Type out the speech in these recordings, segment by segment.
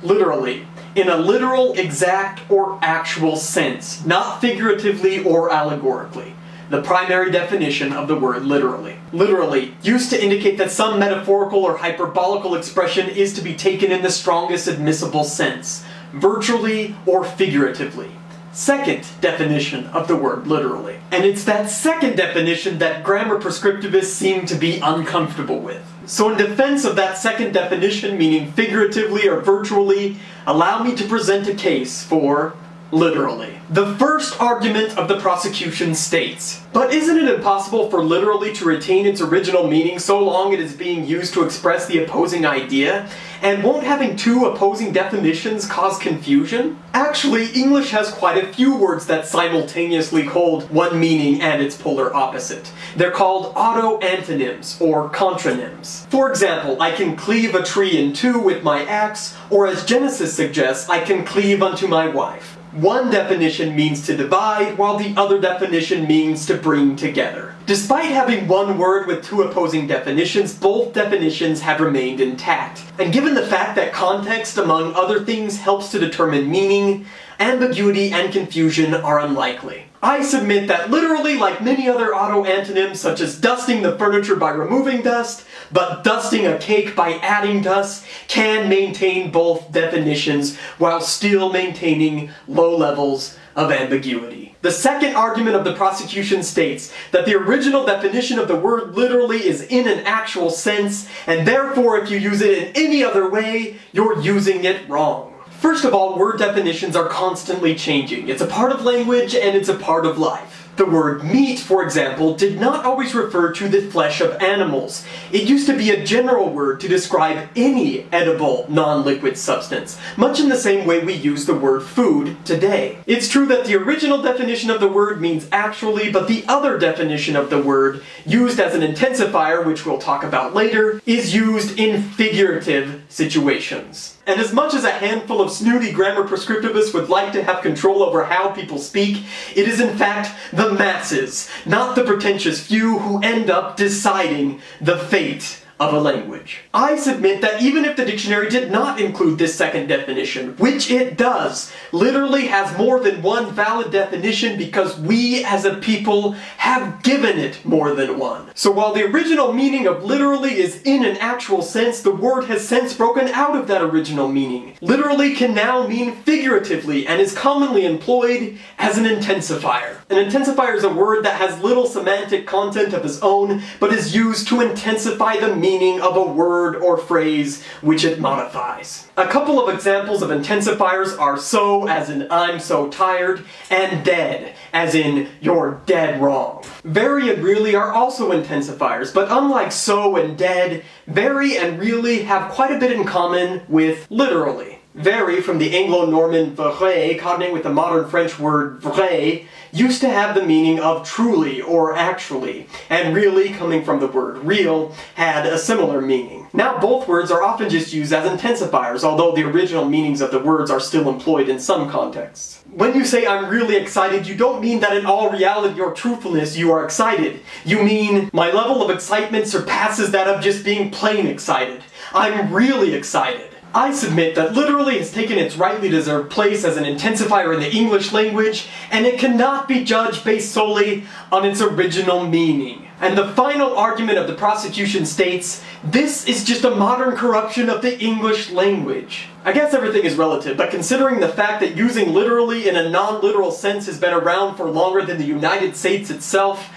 Literally. In a literal, exact, or actual sense, not figuratively or allegorically. The primary definition of the word literally. Literally, used to indicate that some metaphorical or hyperbolical expression is to be taken in the strongest admissible sense, virtually or figuratively. Second definition of the word literally. And it's that second definition that grammar prescriptivists seem to be uncomfortable with. So in defense of that second definition, meaning figuratively or virtually, allow me to present a case for literally. The first argument of the prosecution states, but isn't it impossible for literally to retain its original meaning so long it is being used to express the opposing idea? And won't having two opposing definitions cause confusion? Actually, English has quite a few words that simultaneously hold one meaning and its polar opposite. They're called auto-antonyms, or contronyms. For example, I can cleave a tree in two with my axe, or as Genesis suggests, I can cleave unto my wife. One definition means to divide, while the other definition means to bring together. Despite having one word with two opposing definitions, both definitions have remained intact. And given the fact that context, among other things, helps to determine meaning, ambiguity and confusion are unlikely. I submit that literally, like many other auto-antonyms, such as dusting the furniture by removing dust, but dusting a cake by adding dust, can maintain both definitions while still maintaining low levels of ambiguity. The second argument of the prosecution states that the original definition of the word literally is in an actual sense, and therefore if you use it in any other way, you're using it wrong. First of all, word definitions are constantly changing. It's a part of language and it's a part of life. The word meat, for example, did not always refer to the flesh of animals. It used to be a general word to describe any edible, non-liquid substance, much in the same way we use the word food today. It's true that the original definition of the word means actually, but the other definition of the word, used as an intensifier, which we'll talk about later, is used in figurative situations. And as much as a handful of snooty grammar prescriptivists would like to have control over how people speak, it is in fact the masses, not the pretentious few, who end up deciding the fate of a language. I submit that even if the dictionary did not include this second definition, which it does, literally has more than one valid definition because we as a people have given it more than one. So while the original meaning of literally is in an actual sense, the word has since broken out of that original meaning. Literally can now mean figuratively and is commonly employed as an intensifier. An intensifier is a word that has little semantic content of its own, but is used to intensify the meaning of a word or phrase which it modifies. A couple of examples of intensifiers are so, as in I'm so tired, and dead, as in you're dead wrong. Very and really are also intensifiers, but unlike so and dead, very and really have quite a bit in common with literally. Very, from the Anglo-Norman vrai, cognate with the modern French word vrai, used to have the meaning of truly or actually, and really, coming from the word real, had a similar meaning. Now both words are often just used as intensifiers, although the original meanings of the words are still employed in some contexts. When you say I'm really excited, you don't mean that in all reality or truthfulness you are excited. You mean, my level of excitement surpasses that of just being plain excited. I'm really excited. I submit that literally has taken its rightly deserved place as an intensifier in the English language, and it cannot be judged based solely on its original meaning. And the final argument of the prosecution states, this is just a modern corruption of the English language. I guess everything is relative, but considering the fact that using literally in a non-literal sense has been around for longer than the United States itself,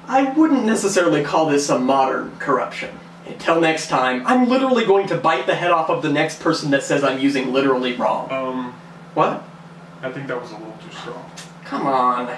I wouldn't necessarily call this a modern corruption. Until next time, I'm literally going to bite the head off of the next person that says I'm using literally wrong. What? I think that was a little too strong. Come on.